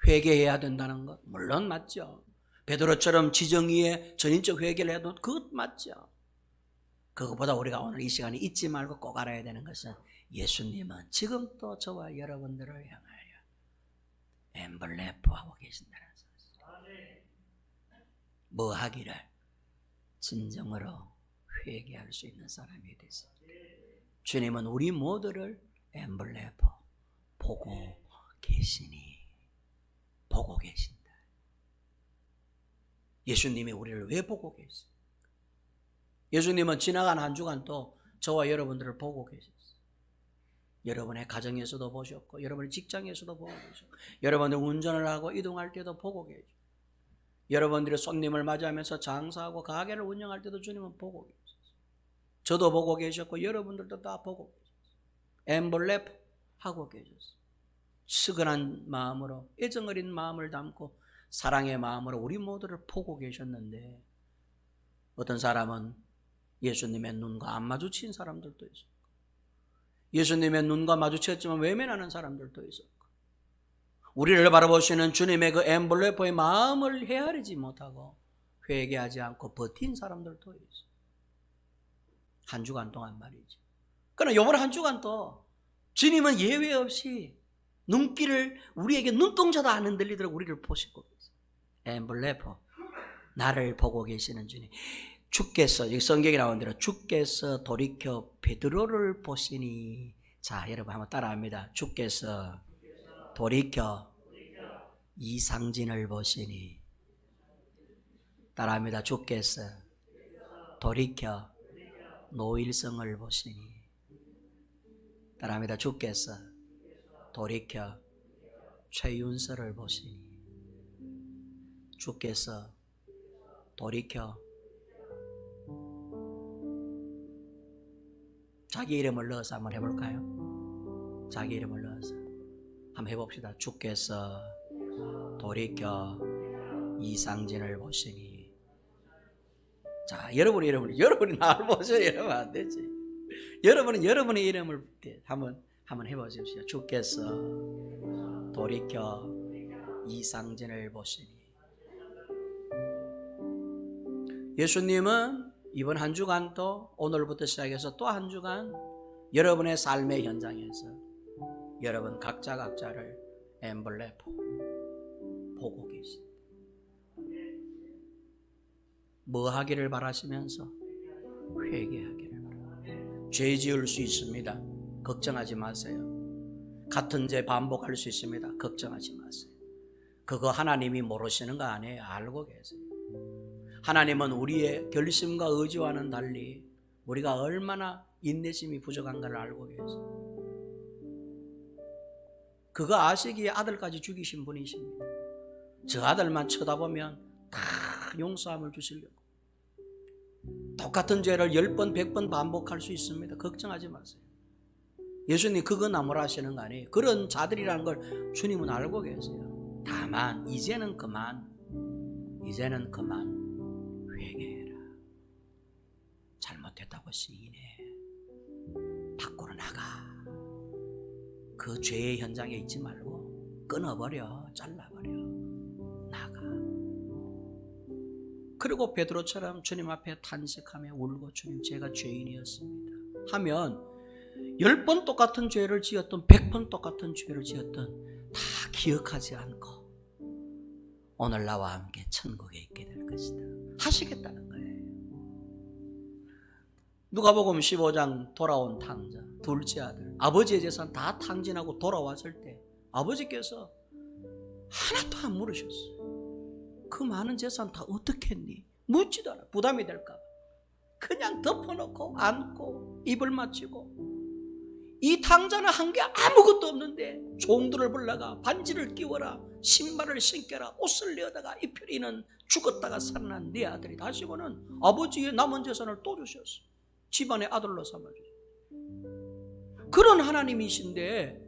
Speaker 1: 회개해야 된다는 것, 물론 맞죠. 베드로처럼 지정의에 전인적 회개를 해도 그것 맞죠. 그것보다 우리가 오늘 이 시간에 잊지 말고 꼭 알아야 되는 것은, 예수님은 지금 또 저와 여러분들을 향하여 엠블레포하고 계신다는 사실. 뭐 하기를? 진정으로 회개할 수 있는 사람이 되세요. 주님은 우리 모두를 엠블레포 보고 계신다. 예수님이 우리를 왜 보고 계세요? 예수님은 지나간 한 주간 또 저와 여러분들을 보고 계셨어요. 여러분의 가정에서도 보셨고, 여러분의 직장에서도 보고 계셨고, 여러분들 운전을 하고 이동할 때도 보고 계시고, 여러분들의 손님을 맞이하면서 장사하고 가게를 운영할 때도 주님은 보고 계셨어요. 저도 보고 계셨고 여러분들도 다 보고 엠블랩 하고 계셨어요. 측은한 마음으로 애정어린 마음을 담고 사랑의 마음으로 우리 모두를 보고 계셨는데 어떤 사람은 예수님의 눈과 안 마주친 사람들도 있었고 예수님의 눈과 마주쳤지만 외면하는 사람들도 있었고 우리를 바라보시는 주님의 그 엠블레퍼의 마음을 헤아리지 못하고 회개하지 않고 버틴 사람들도 있어요. 한 주간 동안 말이죠. 그러나 이번 한 주간도 주님은 예외 없이 눈길을 우리에게 눈동자도 안 흔들리도록 우리를 보시고 계세요. 엠블레퍼 나를 보고 계시는 주님. 주께서 여기 성경에 나온 대로 주께서 돌이켜 베드로를 보시니 자 여러분 한번 따라합니다. 주께서 돌이켜 이상진을 보시니 따라합니다. 주께서 돌이켜 노일성을 보시니 따라합니다. 주께서 돌이켜 최윤서를 보시니 주께서 돌이켜 자기 이름을 넣어서 한번 해볼까요? 자기 이름을 넣어서 한번 해봅시다. 주께서 돌이켜 이상진을 보시니 자 여러분이 나를 보셔 이러면 안 되지. 여러분은 여러분의 이름을 한번 해보십시오. 주께서 돌이켜 이상진을 보시니 예수님은 이번 한 주간도 오늘부터 시작해서 또 한 주간 여러분의 삶의 현장에서 여러분 각자를 엠블레포 보고 계십니다. 뭐 하기를 바라시면서 회개하기를 바랍니다. 죄 지을 수 있습니다. 걱정하지 마세요. 같은 죄 반복할 수 있습니다. 걱정하지 마세요. 그거 하나님이 모르시는 거 아니에요. 알고 계세요. 하나님은 우리의 결심과 의지와는 달리 우리가 얼마나 인내심이 부족한가를 알고 계세요. 그거 아시기에 아들까지 죽이신 분이십니다. 저 아들만 쳐다보면 다 용서함을 주시려고. 똑같은 죄를 10번, 100번 반복할 수 있습니다. 걱정하지 마세요. 예수님 그거 나무라시는 거 아니에요. 그런 자들이라는 걸 주님은 알고 계세요. 다만 이제는 그만 회개해라. 잘못했다고 시인해. 밖으로 나가. 그 죄의 현장에 있지 말고 끊어버려. 잘라버려. 나가. 그리고 베드로처럼 주님 앞에 탄식하며 울고 주님 제가 죄인이었습니다 하면 10번 똑같은 죄를 지었던 100번 똑같은 죄를 지었던 다 기억하지 않고 오늘 나와 함께 천국에 있게 될 것이다 하시겠다는 거예요. 누가복음 15장 돌아온 탕자 둘째 아들 아버지의 재산 다 탕진하고 돌아왔을 때 아버지께서 하나도 안 물으셨어요. 그 많은 재산 다 어떻게 했니? 묻지도 않아. 부담이 될까 봐 그냥 덮어놓고 안고 입을 맞추고 이 탕자는 한 게 아무것도 없는데 종들을 불러가 반지를 끼워라 신발을 신겨라 옷을 내어다가 입혀리는 죽었다가 살아난 네 아들이 다시고는 아버지의 남은 재산을 또 주셨어. 집안의 아들로 삼아주셨어. 그런 하나님이신데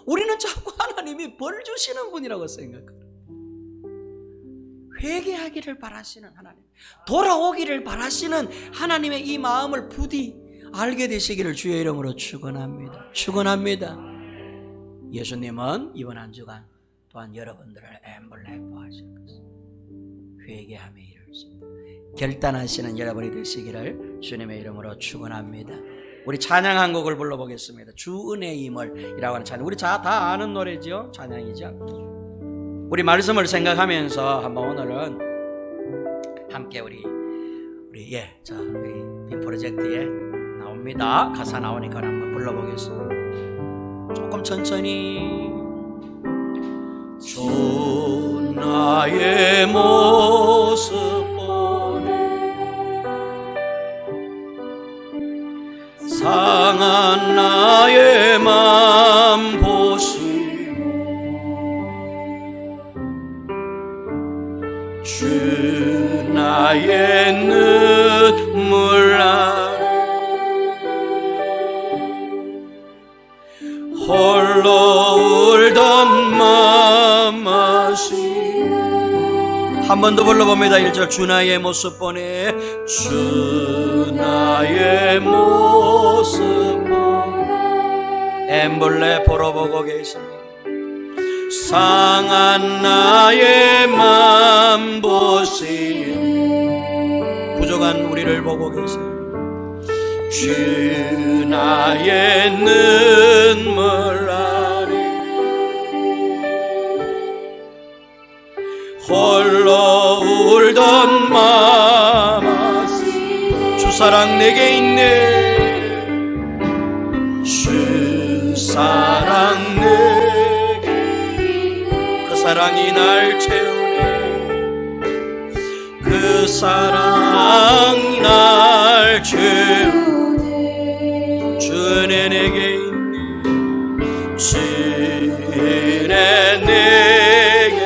Speaker 1: 우리는 자꾸 하나님이 벌 주시는 분이라고 생각해요. 회개하기를 바라시는 하나님, 돌아오기를 바라시는 하나님의 이 마음을 부디 알게 되시기를 주의 이름으로 축원합니다. 예수님은 이번 한 주간 또한 여러분들을 엠블레포 하실 것입니다. 회개함에 이르십니다. 결단하시는 여러분이 되시기를 주님의 이름으로 축원합니다. 우리 찬양 한 곡을 불러보겠습니다. 주 은혜의 힘을이라고 하는 찬양. 우리 다 아는 노래죠. 찬양이죠. 우리 말씀을 생각하면서 한번 오늘은 함께 우리 빔 프로젝트에 나옵니다. 가사 나오니까 한번 불러보겠습니다. 조금 천천히. 주 나의 모습 보네 상한 나의 맘 보시고 주 나의 눈물 아래 한 번 더 불러봅니다. 1절 주 나의 모습 보네 주 나의 모습 보네 엠블레 보러 보고 계십니다. 상한 나의 맘 보시네 부족한 우리를 보고 계세요. 주 나의 눈물 아래 홀로 울던 마음 주 사랑 내게 있네 주 사랑 내게 그 사랑이 날 채우네 그 사랑이 날 채우네 주는 내게 있네 주는 내게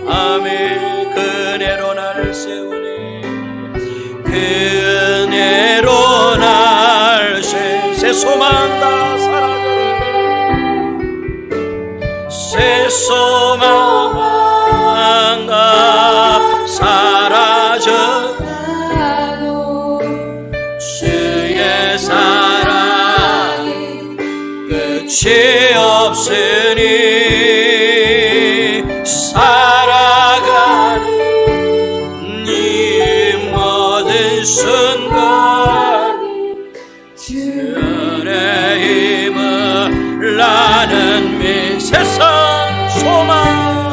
Speaker 1: 아멘 그네로 나를 세우네 그네로 날 새 소망 다 사라져 새 소망 다 사라져 주의 사랑이 끝이 없으니 살아가는 이 모든 순간 주의 힘을 나는 세상 소망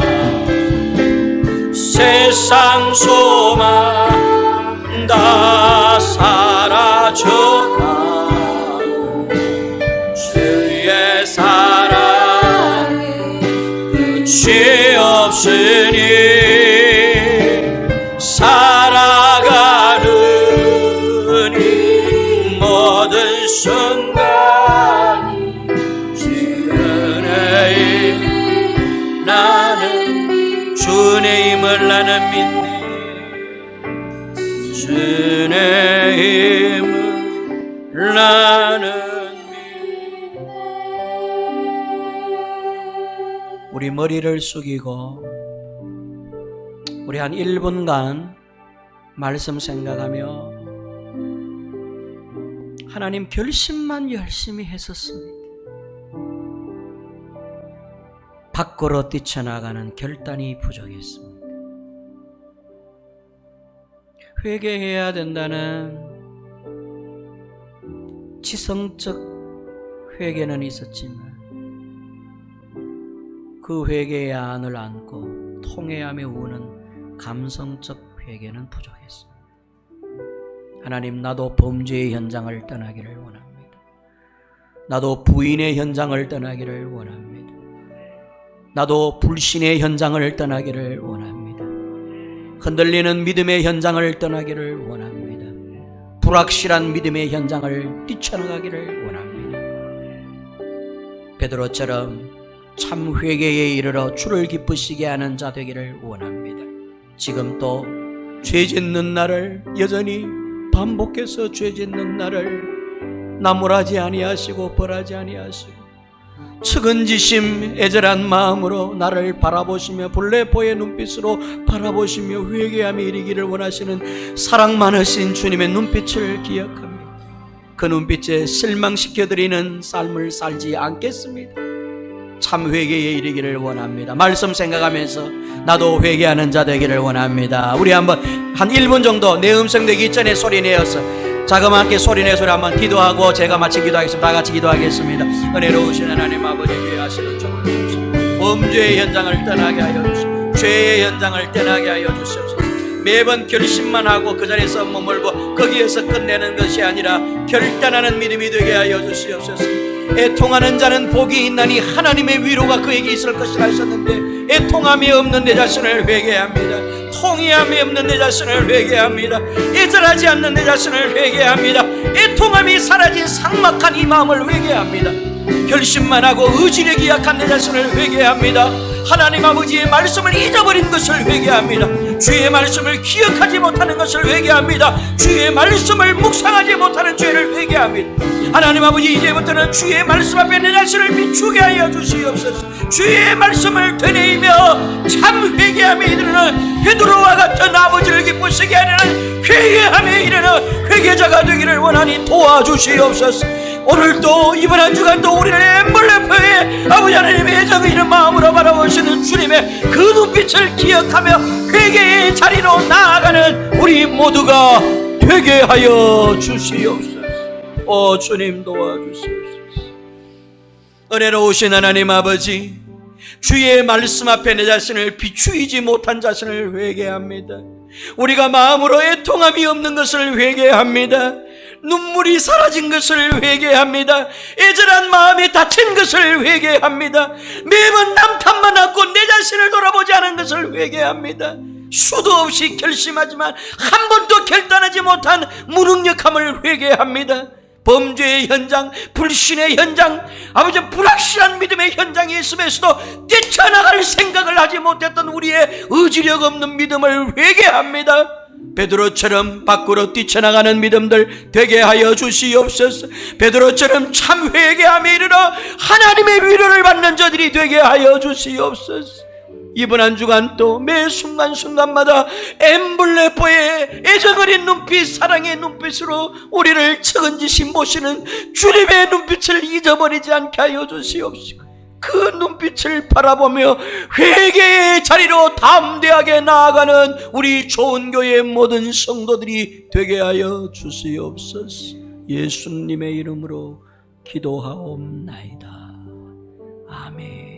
Speaker 1: 세상 소망 다 사라져가고 주의 사랑이 끝이 없으니 살아가는 이 모든 순간이 주의 힘 나는 주의 힘을 나는 믿네 주의 힘을 나는 믿네. 우리 머리를 숙이고 우리 한 1분간 말씀 생각하며 하나님 결심만 열심히 했었습니다. 밖으로 뛰쳐나가는 결단이 부족했습니다. 회개해야 된다는 지성적 회개는 있었지만 그 회개의 안을 안고 통회하며 우는 감성적 회개는 부족했습니다. 하나님 나도 범죄의 현장을 떠나기를 원합니다. 나도 부인의 현장을 떠나기를 원합니다. 나도 불신의 현장을 떠나기를 원합니다. 흔들리는 믿음의 현장을 떠나기를 원합니다. 불확실한 믿음의 현장을 뛰쳐나가기를 원합니다. 베드로처럼 참 회개에 이르러 주를 기쁘시게 하는 자 되기를 원합니다. 지금 또 죄 짓는 나를 여전히 반복해서 죄 짓는 나를 나무라지 아니하시고 벌하지 아니하시고 측은지심 애절한 마음으로 나를 바라보시며 불레포의 눈빛으로 바라보시며 회개함이 이르기를 원하시는 사랑 많으신 주님의 눈빛을 기억합니다. 그 눈빛에 실망시켜드리는 삶을 살지 않겠습니다. 참 회개에 이르기를 원합니다. 말씀 생각하면서 나도 회개하는 자 되기를 원합니다. 우리 한번 한 1분 정도 내 음성 되기 전에 소리내어서 자그맣게 소리내서 한번 기도하고 제가 마치 기도하겠습니다. 다 같이 기도하겠습니다. 은혜로우신 하나님 아버지 귀하시는 종을 주시옵소서. 범죄의 현장을 떠나게 하여 주시옵소서. 죄의 현장을 떠나게 하여 주시옵소서. 매번 결심만 하고 그 자리에서 머물고 거기에서 끝내는 것이 아니라 결단하는 믿음이 되게 하여 주시옵소서. 애통하는 자는 복이 있나니 하나님의 위로가 그에게 있을 것이라 하셨는데 애통함이 없는 내 자신을 회개합니다. 통회함이 없는 내 자신을 회개합니다. 애절하지 않는 내 자신을 회개합니다. 애통함이 사라진 삭막한 이 마음을 회개합니다. 결심만 하고 의지력이 약한 내 자신을 회개합니다. 하나님 아버지의 말씀을 잊어버린 것을 회개합니다. 주의 말씀을 기억하지 못하는 것을 회개합니다. 주의 말씀을 묵상하지 못하는 죄를 회개합니다. 하나님 아버지, 이제부터는 주의 말씀 앞에 내 자신을 비추게 하여 주시옵소서. 주의 말씀을 되뇌이며 참 회개함에 이르는 베드로와 같은 아버지를 기쁘시게 하려는 회개함에 이르는 회개자가 되기를 원하니 도와주시옵소서. 오늘도 이번 한 주간도 우리를 엠블레프에 아버지 하나님의 애정을 있는 마음으로 바라보시는 주님의 그 눈빛을 기억하며 회개의 자리로 나아가는 우리 모두가 되게 하여 주시옵소서. 오 주님, 도와주시옵소서. 은혜로우신 하나님 아버지, 주의 말씀 앞에 내 자신을 비추이지 못한 자신을 회개합니다. 우리가 마음으로 애통함이 없는 것을 회개합니다. 눈물이 사라진 것을 회개합니다. 애절한 마음이 다친 것을 회개합니다. 매번 남탓만 하고 내 자신을 돌아보지 않은 것을 회개합니다. 수도 없이 결심하지만 한 번도 결단하지 못한 무능력함을 회개합니다. 범죄의 현장, 불신의 현장, 아버지 불확실한 믿음의 현장에 있음에서도 뛰쳐나갈 생각을 하지 못했던 우리의 의지력 없는 믿음을 회개합니다. 베드로처럼 밖으로 뛰쳐나가는 믿음들 되게 하여 주시옵소서. 베드로처럼 참 회개함에 이르러 하나님의 위로를 받는 자들이 되게 하여 주시옵소서. 이번 한 주간 또 매 순간순간마다 엠블레포의 애정 어린 눈빛, 사랑의 눈빛으로 우리를 측은지심 보시는 주님의 눈빛을 잊어버리지 않게 하여 주시옵시고, 그 눈빛을 바라보며 회개의 자리로 담대하게 나아가는 우리 좋은 교회의 모든 성도들이 되게 하여 주시옵소서. 예수님의 이름으로 기도하옵나이다. 아멘.